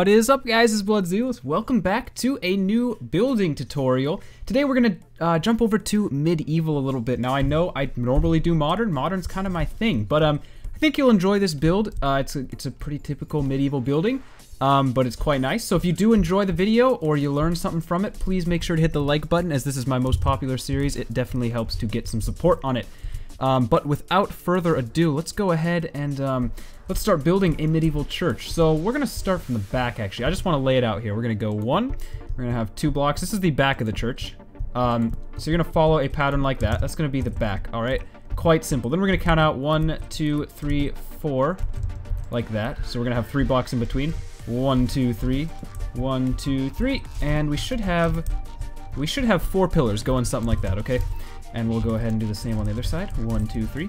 What is up, guys? It's Zelos. Welcome back to a new building tutorial. Today we're gonna jump over to medieval a little bit. Now I know I normally do modern. Modern's kind of my thing, but I think you'll enjoy this build. It's a pretty typical medieval building, but it's quite nice. So if you do enjoy the video or you learn something from it, please make sure to hit the like button, as this is my most popular series. It definitely helps to get some support on it. But without further ado, let's go ahead and let's start building a medieval church. So we're gonna start from the back, actually. I just want to lay it out here. We're gonna go one, we're gonna have 2 blocks. This is the back of the church. So you're gonna follow a pattern like that. That's gonna be the back, all right? Quite simple. Then we're gonna count out 1, 2, 3, 4, like that. So we're gonna have 3 blocks in between. 1, 2, 3, 1, 2, 3, and we should have 4 pillars going something like that, okay? And we'll go ahead and do the same on the other side. 1, 2, 3.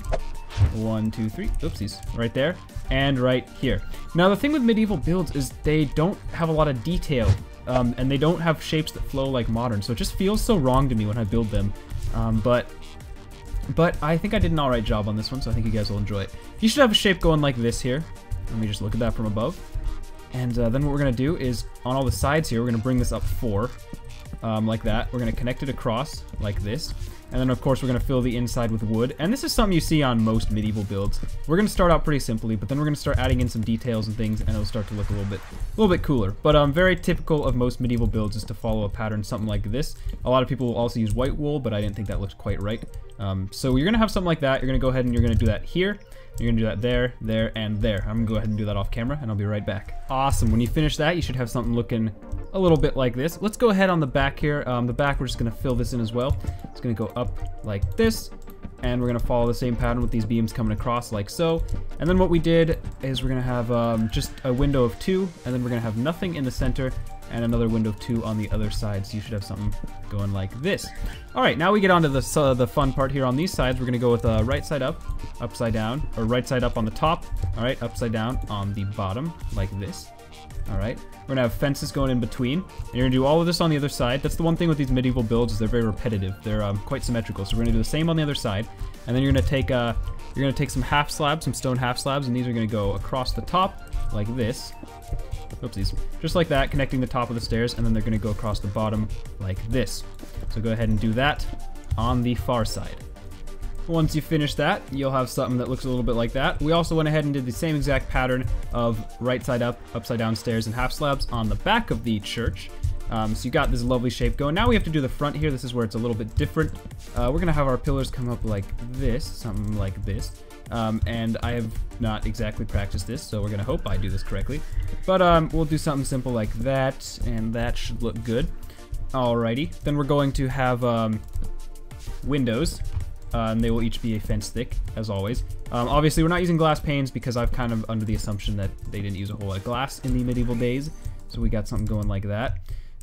1, 2, 3. Oopsies. Right there. And right here. Now, the thing with medieval builds is they don't have a lot of detail. And they don't have shapes that flow like modern. So it just feels so wrong to me when I build them. But I think I did an alright job on this one, so I think you guys will enjoy it. You should have a shape going like this here. Let me just look at that from above. And then what we're going to do is, on all the sides here, we're going to bring this up 4. Like that. We're going to connect it across like this. And then, of course, we're going to fill the inside with wood. And this is something you see on most medieval builds. We're going to start out pretty simply, but then we're going to start adding in some details and things, and it'll start to look a little bit cooler. But very typical of most medieval builds is to follow a pattern something like this. A lot of people will also use white wool, but I didn't think that looked quite right. So you're going to have something like that. You're going to go ahead and you're going to do that here. You're going to do that there, there, and there. I'm going to go ahead and do that off camera, and I'll be right back. Awesome. When you finish that, you should have something looking a little bit like this. Let's go ahead on the back here. The back, we're just going to fill this in as well. It's going to go up like this, and we're going to follow the same pattern with these beams coming across like so. And then what we did is we're going to have just a window of 2, and then we're going to have nothing in the center, and another window of 2 on the other side. So you should have something going like this. All right, now we get on to the fun part here on these sides. We're going to go with right side up, upside down, or right side up on the top. All right, upside down on the bottom, like this. All right, we're going to have fences going in between. And you're going to do all of this on the other side. That's the one thing with these medieval builds, is they're very repetitive. They're quite symmetrical. So we're going to do the same on the other side. And then you're going to take some half slabs, some stone half slabs, and these are going to go across the top like this. Oopsies. Just like that, connecting the top of the stairs, and then they're going to go across the bottom like this. So go ahead and do that on the far side. Once you finish that, you'll have something that looks a little bit like that. We also went ahead and did the same exact pattern of right side up, upside down stairs, and half slabs on the back of the church. So you got this lovely shape going. Now we have to do the front here. This is where it's a little bit different. We're going to have our pillars come up like this, something like this. And I have not exactly practiced this, so we're going to hope I do this correctly. But we'll do something simple like that, and that should look good. Alrighty. Then we're going to have windows. And they will each be a fence thick, as always. Obviously, we're not using glass panes because I've kind of under the assumption that they didn't use a whole lot of glass in the medieval days. So we got something going like that.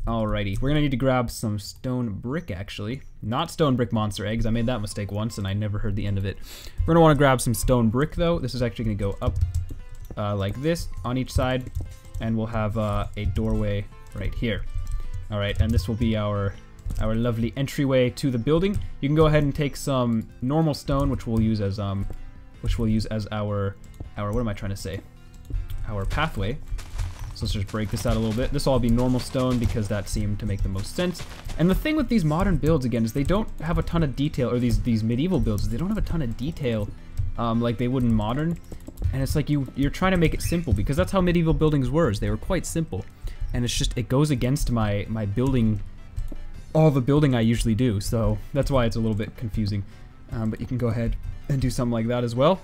Alrighty, we're gonna need to grab some stone brick, actually. Not stone brick monster eggs. I made that mistake once and I never heard the end of it. We're gonna wanna grab some stone brick though. This is actually gonna go up like this on each side. And we'll have a doorway right here. Alright, and this will be our lovely entryway to the building. You can go ahead and take some normal stone, which we'll use as our what am I trying to say? Our pathway. So let's just break this out a little bit. This will all be normal stone because that seemed to make the most sense. And the thing with these modern builds, again, is they don't have a ton of detail, or these medieval builds, they don't have a ton of detail like they would in modern. And it's like you're trying to make it simple, because that's how medieval buildings were. They were quite simple. And it's just, it goes against my building, all the building I usually do. So that's why it's a little bit confusing. But you can go ahead and do something like that as well.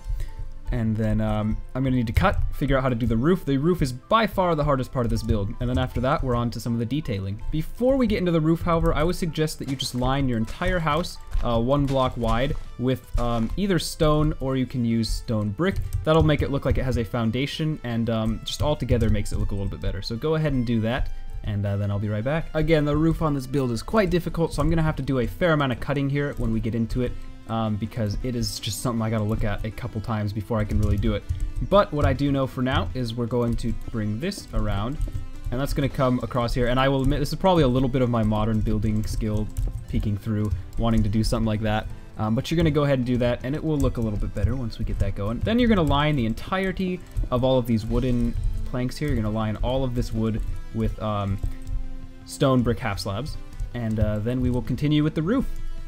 And then I'm going to need to figure out how to do the roof. The roof is by far the hardest part of this build. And then after that, we're on to some of the detailing. Before we get into the roof, however, I would suggest that you just line your entire house 1 block wide with either stone, or you can use stone brick. That'll make it look like it has a foundation, and just all together makes it look a little bit better. So go ahead and do that, and then I'll be right back. Again, the roof on this build is quite difficult, so I'm going to have to do a fair amount of cutting here when we get into it. Because it is just something I gotta look at a couple times before I can really do it. But what I do know for now is we're going to bring this around, and that's gonna come across here. And I will admit, this is probably a little bit of my modern building skill peeking through, wanting to do something like that. But you're gonna go ahead and do that, and it will look a little bit better once we get that going. Then you're gonna line the entirety of all of these wooden planks here. You're gonna line all of this wood with stone brick half slabs, and then we will continue with the roof.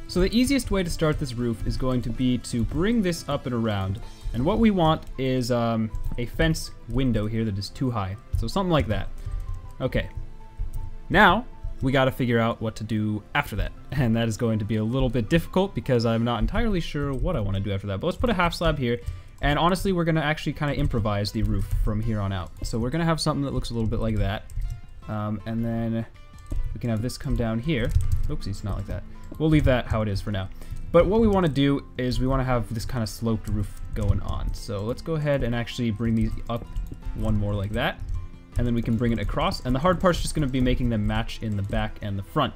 So the easiest way to start this roof is going to be to bring this up and around, and what we want is a fence window here that is too high, so something like that. Okay, now we got to figure out what to do after that, and that is going to be a little bit difficult because I'm not entirely sure what I want to do after that. But let's put a half slab here, and honestly we're going to actually kind of improvise the roof from here on out. So we're going to have something that looks a little bit like that, and then we can have this come down here. Oopsies, not like that. We'll leave that how it is for now. But what we want to do is we want to have this kind of sloped roof going on. So let's go ahead and actually bring these up one more like that, and then we can bring it across. And the hard part's just going to be making them match in the back and the front.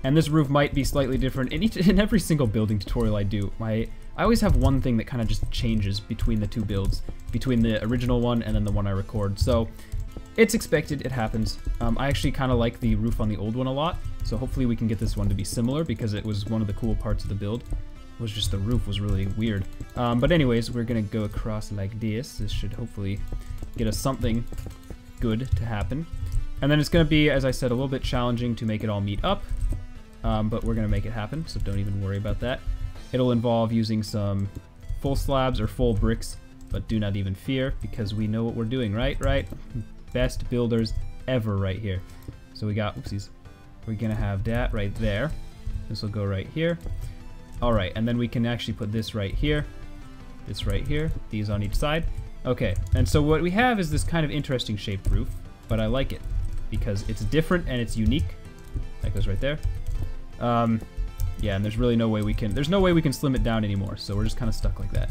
And this roof might be slightly different in every single building tutorial I do. I always have one thing that kind of just changes between the two builds, between the original one and then the one I record. So it's expected, it happens. I actually kind of like the roof on the old one a lot, so hopefully we can get this one to be similar, because it was one of the cool parts of the build. It was just the roof was really weird. But anyways, we're gonna go across like this. This should hopefully get us something good to happen. And then it's gonna be, as I said, a little bit challenging to make it all meet up, but we're gonna make it happen, so don't even worry about that. It'll involve using some full slabs or full bricks, but do not even fear, because we know what we're doing, right? Best builders ever right here. So we got, oopsies, we're gonna have that right there. This will go right here. All right, and then we can actually put this right here, these on each side. Okay, and so what we have is this kind of interesting shaped roof, but I like it because it's different and it's unique. That goes right there. Yeah, and there's really no way we can slim it down anymore, so we're just kind of stuck like that.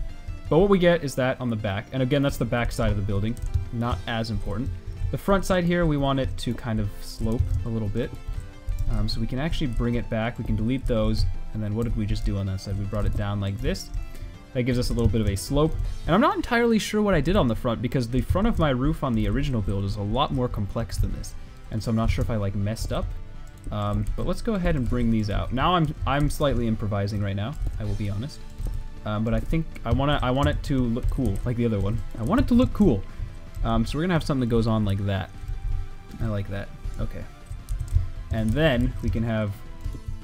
But what we get is that on the back, and again, that's the back side of the building, not as important. The front side here, we want it to kind of slope a little bit. So we can actually bring it back, we can delete those, and then what did we just do on that side? We brought it down like this. That gives us a little bit of a slope. And I'm not entirely sure what I did on the front, because the front of my roof on the original build is a lot more complex than this. And so I'm not sure if I like messed up. But let's go ahead and bring these out. Now I'm slightly improvising right now, I will be honest. But I think I want it to look cool, like the other one. I want it to look cool. So we're gonna have something that goes on like that. I like that. Okay. And then we can have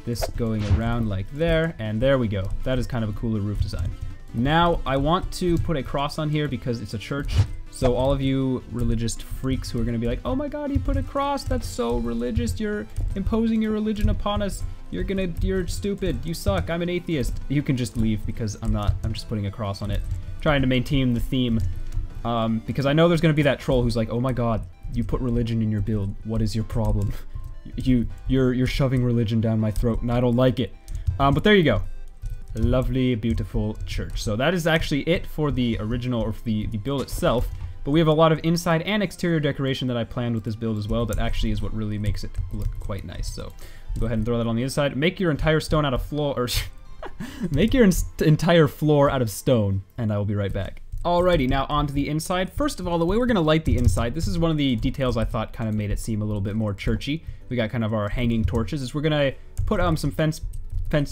this going around like there, and there we go. That is kind of a cooler roof design. Now I want to put a cross on here because it's a church. So all of you religious freaks who are gonna be like, oh my god, you put a cross, that's so religious, you're imposing your religion upon us, you're stupid, you suck, I'm an atheist. You can just leave because I'm just putting a cross on it, trying to maintain the theme. Because I know there's gonna be that troll who's like, oh my god, you put religion in your build, what is your problem? You're shoving religion down my throat and I don't like it. But there you go. Lovely, beautiful church. So that is actually it for the original, or for the build itself. But we have a lot of inside and exterior decoration that I planned with this build as well that actually is what really makes it look quite nice. So go ahead and throw that on the inside. Make your entire stone out of floor, or make your entire floor out of stone, and I will be right back. Alrighty, now onto the inside. First of all, the way we're gonna light the inside, this is one of the details I thought kind of made it seem a little bit more churchy. We got kind of our hanging torches, is we're gonna put some fence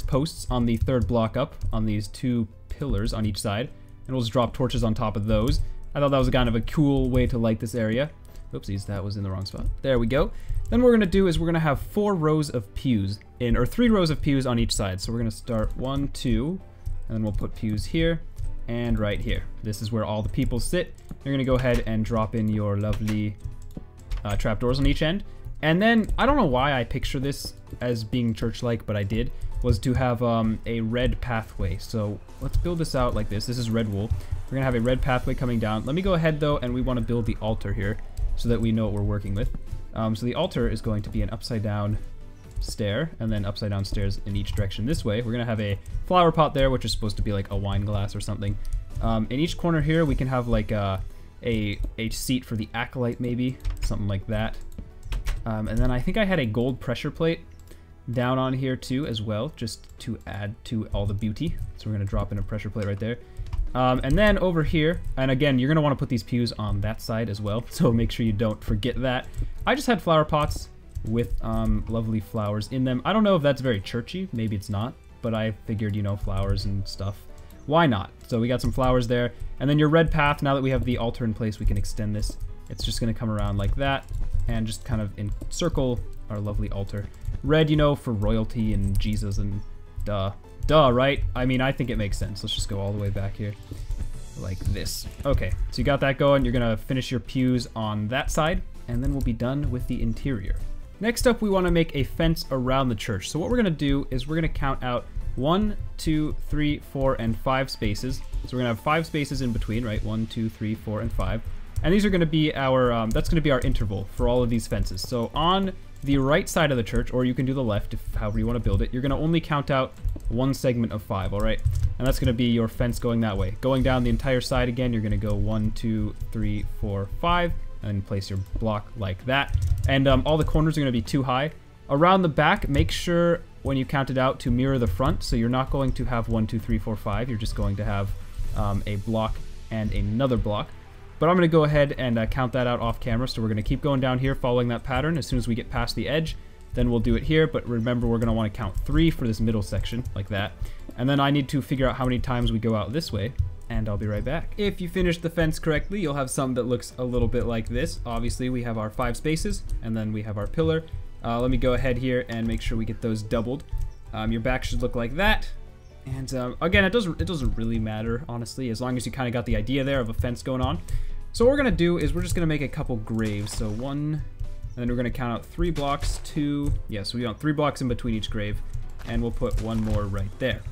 posts on the third block up on these two pillars on each side, and we'll just drop torches on top of those. I thought that was kind of a cool way to light this area. Oopsies, that was in the wrong spot. There we go. Then what we're gonna do is we're gonna have 4 rows of pews or 3 rows of pews on each side. So we're gonna start 1, 2, and then we'll put pews here and right here. This is where all the people sit. You're gonna go ahead and drop in your lovely trapdoors on each end. And then, I don't know why I picture this as being church-like, but I did, was to have a red pathway. So let's build this out like this. This is red wool. We're gonna have a red pathway coming down. Let me go ahead though, and we wanna build the altar here so that we know what we're working with. So the altar is going to be an upside down stair, and then upside down stairs in each direction this way. We're gonna have a flower pot there, which is supposed to be like a wine glass or something. In each corner here, we can have like a seat for the acolyte maybe, something like that. And then I think I had a gold pressure plate down on here too as well, just to add to all the beauty. So we're gonna drop in a pressure plate right there. And then over here, and again, you're gonna wanna put these pews on that side as well, so make sure you don't forget that. I just had flower pots with lovely flowers in them. I don't know if that's very churchy, maybe it's not, but I figured, you know, flowers and stuff. Why not? So we got some flowers there. And then your red path, now that we have the altar in place, we can extend this It's just going to come around like that and just kind of encircle our lovely altar. Red, you know, for royalty and Jesus and duh, right? I mean, I think it makes sense. Let's just go all the way back here like this. Okay, so you got that going. You're going to finish your pews on that side, and then we'll be done with the interior. Next up, we want to make a fence around the church. So what we're going to do is we're going to count out 1, 2, 3, 4, and 5 spaces. So we're going to have 5 spaces in between, right? 1, 2, 3, 4, and 5. And these are going to be our, that's going to be our interval for all of these fences. So on the right side of the church, or you can do the left, if however you want to build it, you're going to only count out one segment of 5, all right? And that's going to be your fence going that way. Going down the entire side again, you're going to go 1, 2, 3, 4, 5, and then place your block like that. And all the corners are going to be too high. Around the back, make sure when you count it out to mirror the front, so you're not going to have 1, 2, 3, 4, 5. You're just going to have a block and another block. But I'm going to go ahead and count that out off camera. So we're going to keep going down here following that pattern. As soon as we get past the edge, then we'll do it here. But remember, we're going to want to count 3 for this middle section, like that. And then I need to figure out how many times we go out this way, and I'll be right back. If you finish the fence correctly, you'll have something that looks a little bit like this. Obviously, we have our 5 spaces, and then we have our pillar. Let me go ahead here and make sure we get those doubled. Your back should look like that. And again, it doesn't really matter, honestly, as long as you kind of got the idea there of a fence going on. So what we're going to do is we're just going to make a couple graves. So 1, and then we're going to count out 3 blocks, 2, yeah, so we want 3 blocks in between each grave, and we'll put 1 more right there.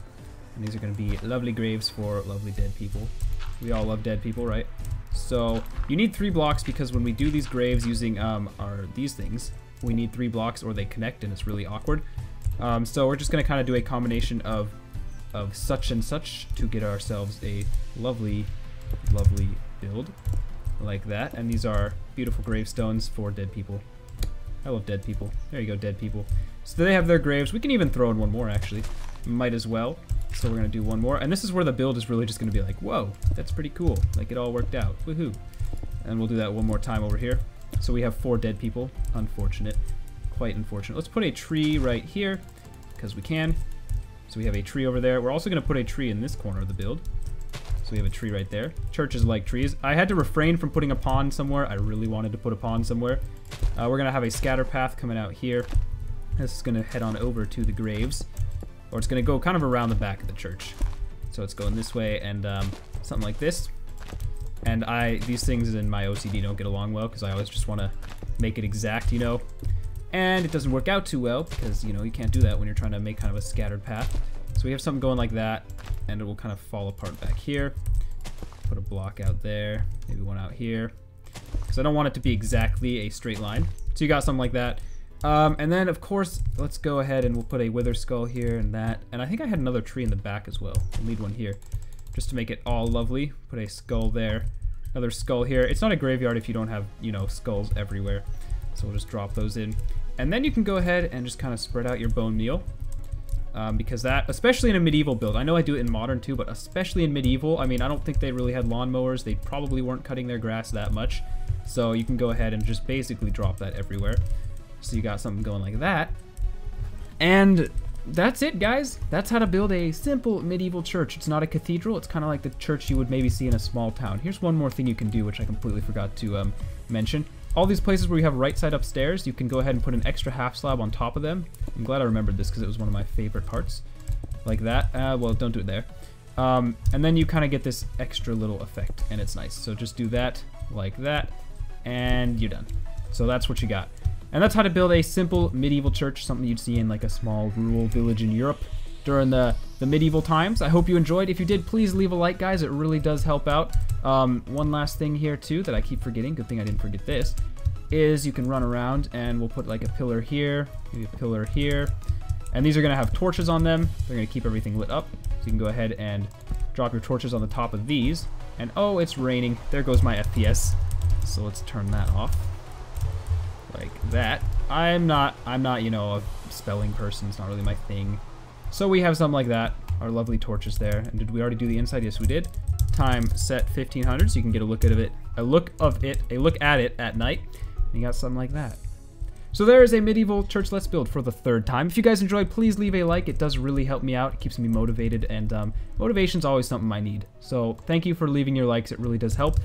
And these are going to be lovely graves for lovely dead people. We all love dead people, right? So you need 3 blocks because when we do these graves using these things, we need 3 blocks or they connect and it's really awkward. So we're just going to kind of do a combination of such and such to get ourselves a lovely, lovely build like that. And these are beautiful gravestones for dead people. I love dead people. There you go, dead people. So they have their graves. We can even throw in 1 more, actually. Might as well. So we're going to do 1 more. And this is where the build is really just going to be like, whoa, that's pretty cool. Like, it all worked out. Woohoo. And we'll do that 1 more time over here. So we have 4 dead people. Unfortunate. Quite unfortunate. Let's put a tree right here, because we can. So we have a tree over there. We're also going to put a tree in this corner of the build. So we have a tree right there. Churches like trees. I had to refrain from putting a pond somewhere. I really wanted to put a pond somewhere. We're going to have a scatter path coming out here. This is going to head on over to the graves. Or it's going to go kind of around the back of the church. So it's going this way and something like this. And these things in my OCD don't get along well because I always just want to make it exact, you know. And it doesn't work out too well because, you know, you can't do that when you're trying to make kind of a scattered path. So we have something going like that, and it will kind of fall apart back here. Put a block out there, maybe 1 out here. Because I don't want it to be exactly a straight line. So you got something like that. And then, of course, let's go ahead and we'll put a wither skull here and that. And I think I had another tree in the back as well. We'll need 1 here just to make it all lovely. Put a skull there, another skull here. It's not a graveyard if you don't have, you know, skulls everywhere. So we'll just drop those in. And then you can go ahead and just kind of spread out your bone meal. Because that, especially in a medieval build, I know I do it in modern too, but especially in medieval, I mean, I don't think they really had lawnmowers. They probably weren't cutting their grass that much. So you can go ahead and just basically drop that everywhere. So you got something going like that. And that's it, guys. That's how to build a simple medieval church. It's not a cathedral. It's kind of like the church you would maybe see in a small town. Here's one more thing you can do, which I completely forgot to mention. All these places where you have right side upstairs, you can go ahead and put an extra half slab on top of them. I'm glad I remembered this because it was one of my favorite parts. Like that. Well, don't do it there. And then you kind of get this extra little effect, and it's nice. So just do that, like that, and you're done. So that's what you got. And that's how to build a simple medieval church, something you'd see in like a small rural village in Europe during the medieval times. I hope you enjoyed. If you did, please leave a like, guys. It really does help out. One last thing here too that I keep forgetting, good thing I didn't forget this, is you can run around and we'll put like a pillar here, maybe a pillar here, and these are gonna have torches on them. They're gonna keep everything lit up. So you can go ahead and drop your torches on the top of these. And oh, it's raining. There goes my FPS. So let's turn that off. Like that. I'm not, you know, a spelling person. It's not really my thing. So we have something like that. Our lovely torches there. And did we already do the inside? Yes, we did. Time set 1500, so you can get a look at it at night. And you got something like that. So there is a medieval church let's build for the 3rd time. If you guys enjoyed, please leave a like. It does really help me out. It keeps me motivated, and motivation's always something I need. So thank you for leaving your likes. It really does help.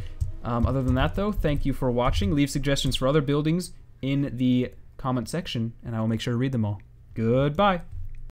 Other than that, though, thank you for watching. Leave suggestions for other buildings in the comment section, and I will make sure to read them all. Goodbye.